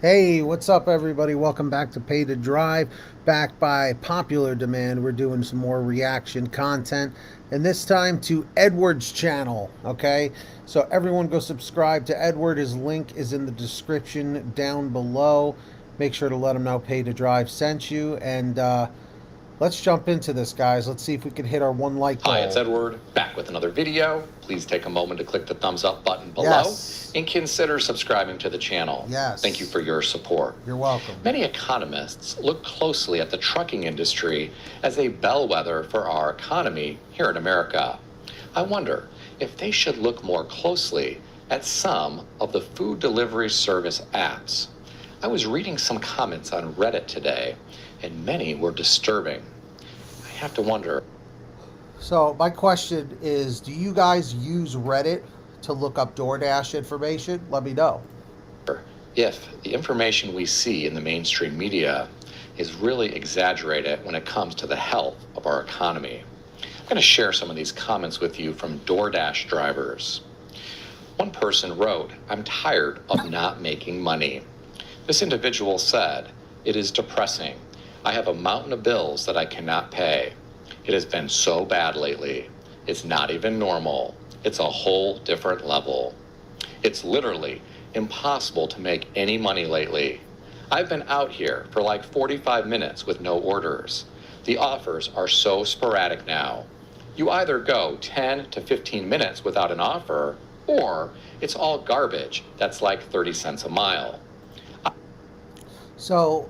Hey, what's up, everybody? Welcome back to Pay to Drive. Back by popular demand, we're doing some more reaction content, and this time to Edward's channel. Okay, so everyone go subscribe to Edward. His link is in the description down below. Make sure to let him know Pay to Drive sent you, and let's jump into this, guys. Let's see if we can hit our one like goal. Hi, it's Edward, back with another video. Please take a moment to click the thumbs up button below Yes. and consider subscribing to the channel. Yes. Thank you for your support. You're welcome. Many economists look closely at the trucking industry as a bellwether for our economy here in America. I wonder if they should look more closely at some of the food delivery service apps. I was reading some comments on Reddit today, and many were disturbing. I have to wonder. So my question is, do you guys use Reddit to look up DoorDash information? Let me know. If the information we see in the mainstream media is really exaggerated when it comes to the health of our economy. I'm going to share some of these comments with you from DoorDash drivers. One person wrote, "I'm tired of not making money." This individual said, "It is depressing. I have a mountain of bills that I cannot pay. It has been so bad lately. It's not even normal. It's a whole different level. It's literally impossible to make any money lately. I've been out here for like 45 minutes with no orders. The offers are so sporadic now. You either go 10 to 15 minutes without an offer, or it's all garbage that's like 30 cents a mile." So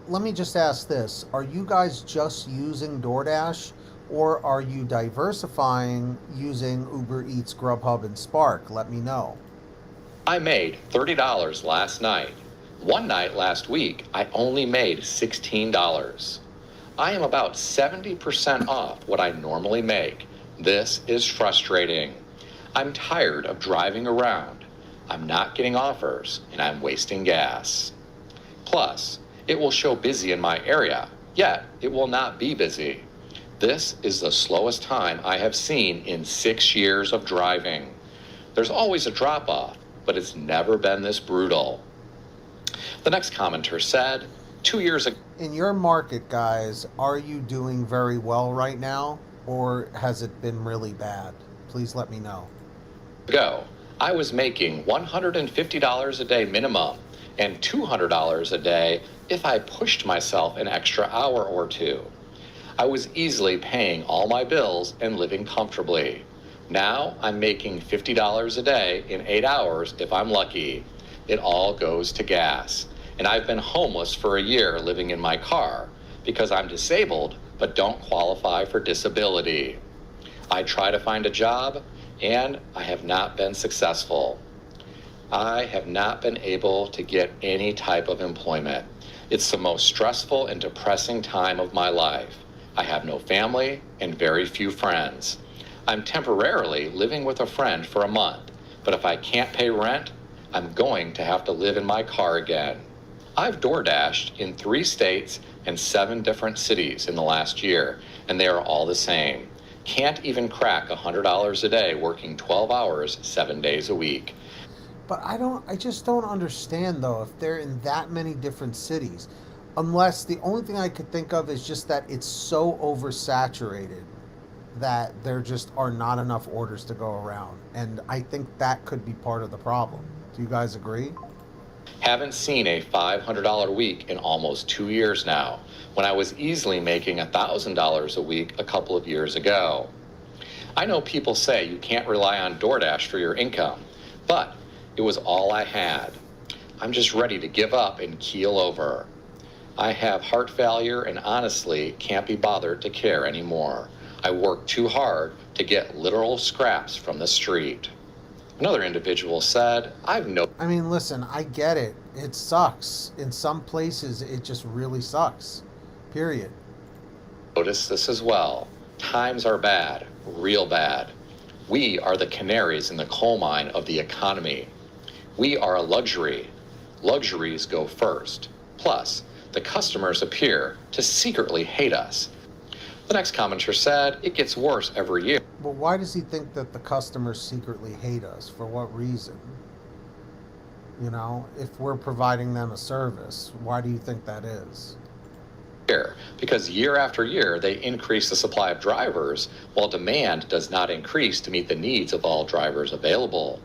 let me just ask this. Are you guys just using DoorDash, or are you diversifying using Uber Eats, GrubHub, and Spark? Let me know. I made $30 last night. One night last week, I only made $16. I am about 70% off what I normally make. This is frustrating. I'm tired of driving around. I'm not getting offers, and I'm wasting gas. Plus, it will show busy in my area, yet it will not be busy. This is the slowest time I have seen in 6 years of driving. There's always a drop-off, but it's never been this brutal. The next commenter said, 2 years ago. In your market, guys, are you doing very well right now, or has it been really bad? Please let me know. I was making $150 a day minimum and $200 a day if I pushed myself an extra hour or two. I was easily paying all my bills and living comfortably. Now I'm making $50 a day in 8 hours if I'm lucky. It all goes to gas. And I've been homeless for a year living in my car because I'm disabled but don't qualify for disability. I try to find a job and I have not been successful. I have not been able to get any type of employment. It's the most stressful and depressing time of my life. I have no family and very few friends. I'm temporarily living with a friend for a month, but if I can't pay rent, I'm going to have to live in my car again. I've DoorDashed in 3 states and 7 different cities in the last year, and they are all the same. Can't even crack $100 a day working 12 hours, 7 days a week. But I just don't understand, though, if they're in that many different cities. Unless the only thing I could think of is just that it's so oversaturated that there just are not enough orders to go around. And I think that could be part of the problem. Do you guys agree? Haven't seen a $500 week in almost 2 years now, when I was easily making $1,000 a week a couple of years ago. I know people say you can't rely on DoorDash for your income, but it was all I had. I'm just ready to give up and keel over. I have heart failure and honestly can't be bothered to care anymore. I work too hard to get literal scraps from the street. Another individual said, I mean, listen, I get it. It sucks. In some places, it just really sucks. Period. noticed this as well. Times are bad, real bad. We are the canaries in the coal mine of the economy. We are a luxury. Luxuries go first. Plus, the customers appear to secretly hate us. The next commenter said, it gets worse every year. But why does he think that the customers secretly hate us? For what reason? You know, if we're providing them a service, why do you think that is? Year, because year after year they increase the supply of drivers while demand does not increase to meet the needs of all drivers available.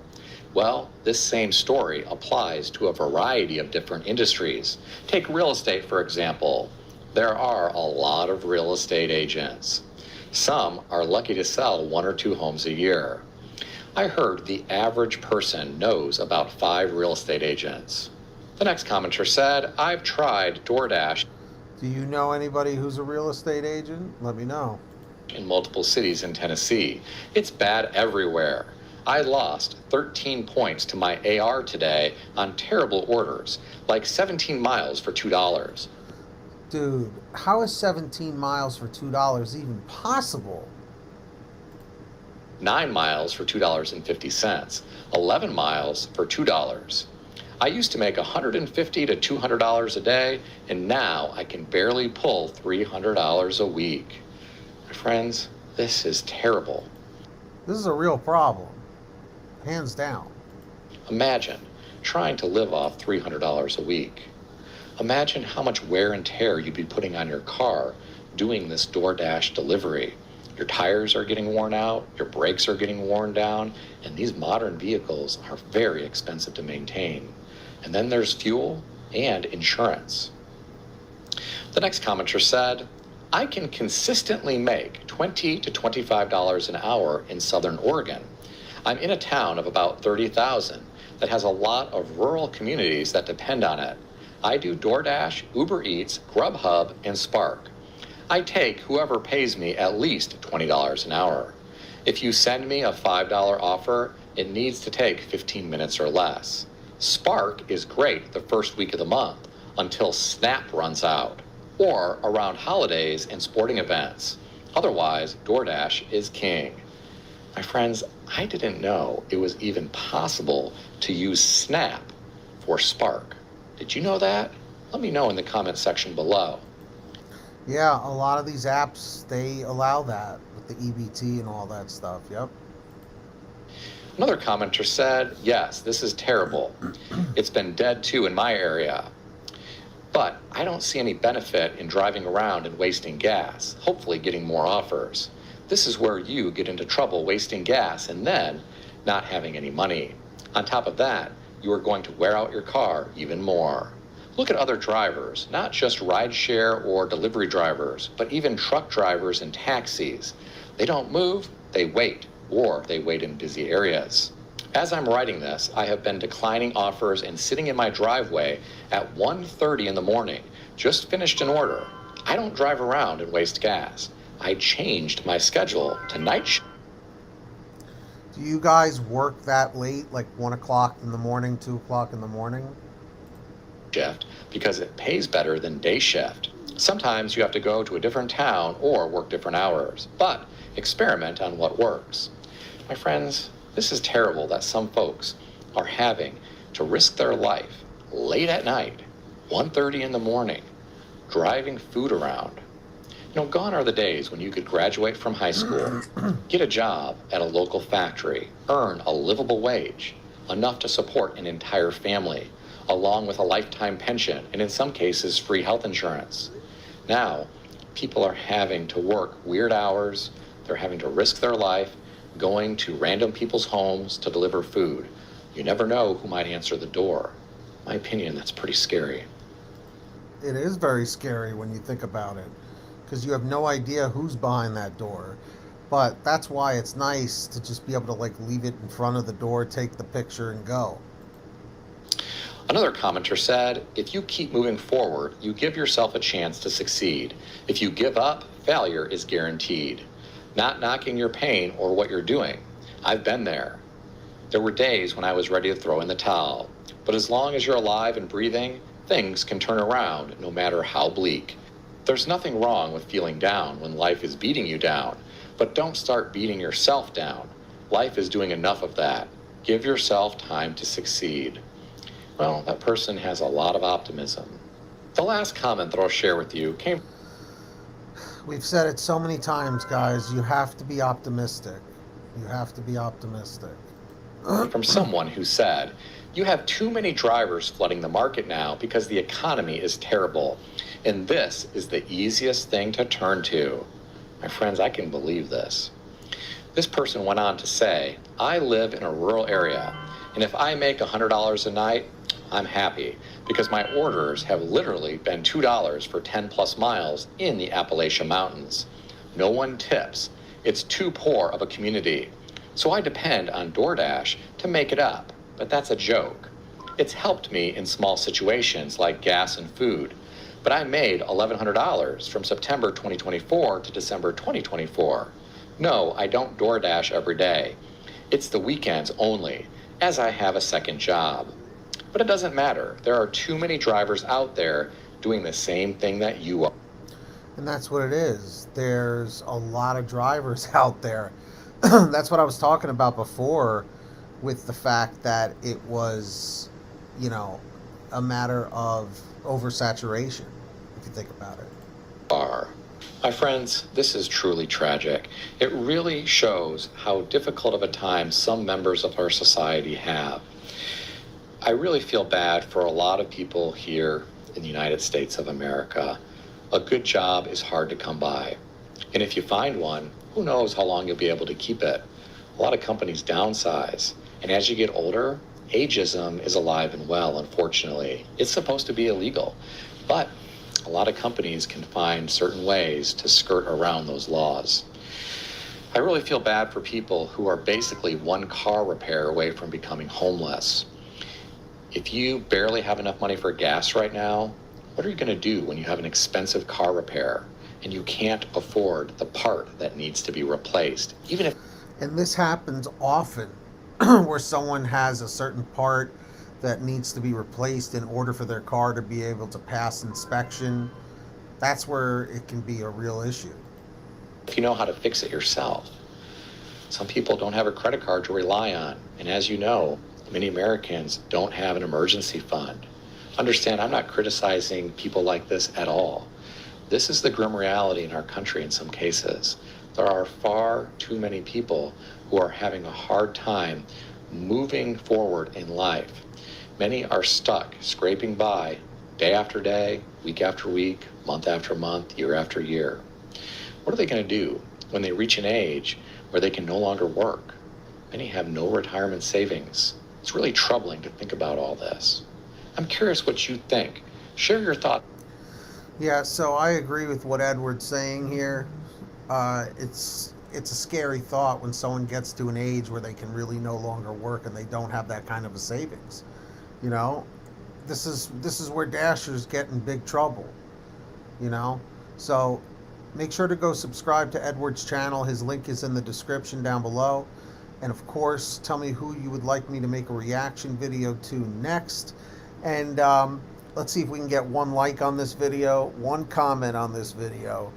Well, this same story applies to a variety of different industries. Take real estate, for example. There are a lot of real estate agents. Some are lucky to sell 1 or 2 homes a year. I heard the average person knows about 5 real estate agents. The next commenter said, I've tried DoorDash Do you know anybody who's a real estate agent? Let me know. in multiple cities in Tennessee. It's bad everywhere. I lost 13 points to my AR today on terrible orders, like 17 miles for $2. Dude, how is 17 miles for $2 even possible? 9 miles for $2.50, 11 miles for $2. I used to make $150 to $200 a day, and now I can barely pull $300 a week. My friends, this is terrible. This is a real problem. Hands down. Imagine trying to live off $300 a week. Imagine how much wear and tear you'd be putting on your car doing this DoorDash delivery. Your tires are getting worn out, your brakes are getting worn down, and these modern vehicles are very expensive to maintain. And then there's fuel and insurance. The next commenter said, I can consistently make $20 to $25 an hour in Southern Oregon. I'm in a town of about 30,000 that has a lot of rural communities that depend on it. I do DoorDash, UberEATS, GrubHub, and Spark. I take whoever pays me at least $20 an hour. If you send me a $5 offer, it needs to take 15 minutes or less. Spark is great the first week of the month until Snap runs out, or around holidays and sporting events. Otherwise, DoorDash is king. My friends, I didn't know it was even possible to use Snap for Spark. Did you know that? Let me know in the comment section below. Yeah, a lot of these apps, they allow that with the EBT and all that stuff. Yep. Another commenter said, yes, this is terrible. It's been dead too in my area. But I don't see any benefit in driving around and wasting gas, hopefully getting more offers. This is where you get into trouble wasting gas and then not having any money. On top of that, you are going to wear out your car even more. Look at other drivers, not just rideshare or delivery drivers, but even truck drivers and taxis. They don't move, they wait, or they wait in busy areas. As I'm writing this, I have been declining offers and sitting in my driveway at 1:30 in the morning, just finished an order. I don't drive around and waste gas. I changed my schedule to night shift. Do you guys work that late, like 1 o'clock in the morning, 2 o'clock in the morning? Shift because it pays better than day shift. Sometimes you have to go to a different town or work different hours, but experiment on what works. My friends, this is terrible that some folks are having to risk their life late at night, 1:30 in the morning, driving food around. You know, gone are the days when you could graduate from high school, get a job at a local factory, earn a livable wage, enough to support an entire family, along with a lifetime pension, and in some cases, free health insurance. Now, people are having to work weird hours, they're having to risk their life, going to random people's homes to deliver food. You never know who might answer the door. In my opinion, that's pretty scary. It is very scary when you think about it, because you have no idea who's behind that door. But that's why it's nice to just be able to like leave it in front of the door, take the picture, and go. Another commenter said, if you keep moving forward, you give yourself a chance to succeed. If you give up, failure is guaranteed. Not knocking your pain or what you're doing. I've been there. There were days when I was ready to throw in the towel. But as long as you're alive and breathing, things can turn around no matter how bleak. There's nothing wrong with feeling down when life is beating you down, but don't start beating yourself down. Life is doing enough of that. Give yourself time to succeed. Well, that person has a lot of optimism. The last comment that I'll share with you came We've said it so many times, guys. You have to be optimistic. You have to be optimistic. from someone who said, You have too many drivers flooding the market now because the economy is terrible. And this is the easiest thing to turn to. My friends, I can believe this. This person went on to say, I live in a rural area, and if I make $100 a night, I'm happy because my orders have literally been $2 for 10 plus miles in the Appalachian Mountains. No one tips. It's too poor of a community. So I depend on DoorDash to make it up, but that's a joke. It's helped me in small situations like gas and food, but I made $1,100 from September 2024 to December 2024. No, I don't DoorDash every day. It's the weekends only, as I have a second job. But it doesn't matter. There are too many drivers out there doing the same thing that you are. And that's what it is. There's a lot of drivers out there. That's what I was talking about before with the fact that it was, a matter of oversaturation, if you think about it. Are. My friends, this is truly tragic. It really shows how difficult of a time some members of our society have. I really feel bad for a lot of people here in the United States of America. A good job is hard to come by. And if you find one, who knows how long you'll be able to keep it. A lot of companies downsize. And as you get older, ageism is alive and well, unfortunately. It's supposed to be illegal. But a lot of companies can find certain ways to skirt around those laws. I really feel bad for people who are basically one car repair away from becoming homeless. If you barely have enough money for gas right now, what are you going to do when you have an expensive car repair and you can't afford the part that needs to be replaced? And this happens often where someone has a certain part that needs to be replaced in order for their car to be able to pass inspection. That's where it can be a real issue. If you know how to fix it yourself. Some people don't have a credit card to rely on. And as you know, many Americans don't have an emergency fund. Understand, I'm not criticizing people like this at all. This is the grim reality in our country in some cases. There are far too many people who are having a hard time moving forward in life. Many are stuck, scraping by day after day, week after week, month after month, year after year. What are they going to do when they reach an age where they can no longer work? Many have no retirement savings. It's really troubling to think about all this. I'm curious what you think. Share your thoughts. Yeah, so I agree with what Edward's saying here. It's a scary thought when someone gets to an age where they can really no longer work and they don't have that kind of a savings. This is where Dashers get in big trouble. So make sure to go subscribe to Edward's channel. His link is in the description down below. And of course, tell me who you would like me to make a reaction video to next. And let's see if we can get one like on this video, one comment on this video.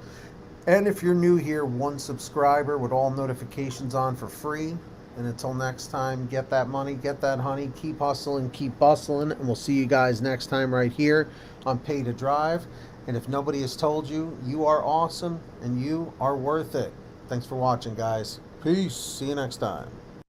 And if you're new here, one subscriber with all notifications on for free. And until next time, get that money, get that honey, keep hustling, keep bustling. And we'll see you guys next time right here on Pay to Drive. And if nobody has told you, you are awesome and you are worth it. Thanks for watching, guys. Peace. See you next time.